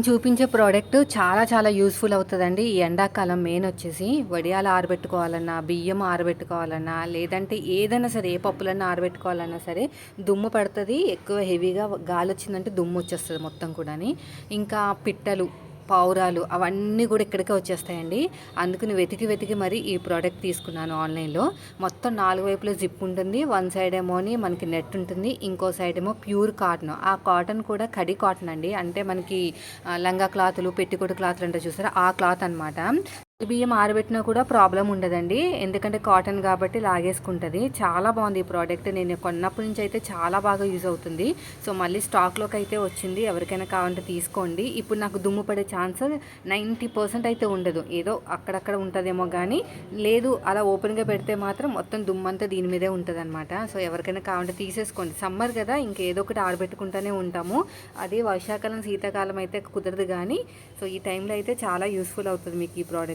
చూపించే ప్రోడక్ట్ చాలా చాలా యూస్‌ఫుల్ అవుతదండి. ఈ ఎండాకాలం మెయిన్ వచ్చేసి వడియాలు ఆరబెట్టుకోవాలన్నా, బియ్యం ఆరబెట్టుకోవాలన్నా, లేదంటే ఏదైనా సరే ఏ పప్పులన్నా ఆరబెట్టుకోవాలన్నా సరే దుమ్ము పడతది. ఎక్కువ హెవీగా గాలొచ్చిందంటే దుమ్మొచ్చేస్తది మొత్తం కూడాని. ఇంకా పిట్టలు, పావురాలు అవన్నీ కూడా ఇక్కడికే వచ్చేస్తాయండి. అందుకని వెతికి మరి ఈ ప్రోడక్ట్ తీసుకున్నాను ఆన్‌లైన్‌లో. మొత్తం 4 వైపులా జిప్ ఉంటుంది. వన్ సైడ్ ఏమోని మనకి నెట్ ఉంటుంది. ఇంకో సైడ్ ఏమో ప్యూర్ కాటన్. ఆ కాటన్ కూడా కడి కాటన్ అండి. అంటే మనకి లంగా క్లాతులు, పెట్టికోట్ క్లాతులు అంటారు చూసారా? ఆ క్లాత్ అనమాట. బియ్యం ఆరబెట్టినా కూడా ప్రాబ్లమ్ ఉండదండి. ఎందుకంటే కాటన్ కాబట్టి లాగేసుకుంటది. చాలా బాగుంది ఈ ప్రోడక్ట్. నేను కొన్నప్పటి నుంచి అయితే చాలా బాగా యూజ్ అవుతుంది. సో మళ్ళీ స్టాక్‌లోకి అయితే వచ్చింది. ఎవరికైనా కావాలంటే తీసుకోండి. ఇప్పుడు నాకు దుమ్ము పడే ఛాన్స్ 90% అయితే ఉండదు. ఏదో అక్కడక్కడ ఉంటదేమో గానీ, లేదు అలా ఓపెన్‌గా పెడితే మాత్రం మొత్తం దుమ్మంతా దీని మీదే ఉంటదనమాట. సో ఎవరికైనా కావాలంటే తీసేసుకోండి. సమ్మర్ కదా! ఇంకేదో ఒకటి ఆరబెట్టుకుంటూనే ఉంటాము. అదే వర్షాకాలం, శీతాకాలం అయితే కుదరదు గానీ, సో ఈ టైంలో అయితే చాలా యూజ్‌ఫుల్ అవుతది మీకు ఈ ప్రోడక్ట్.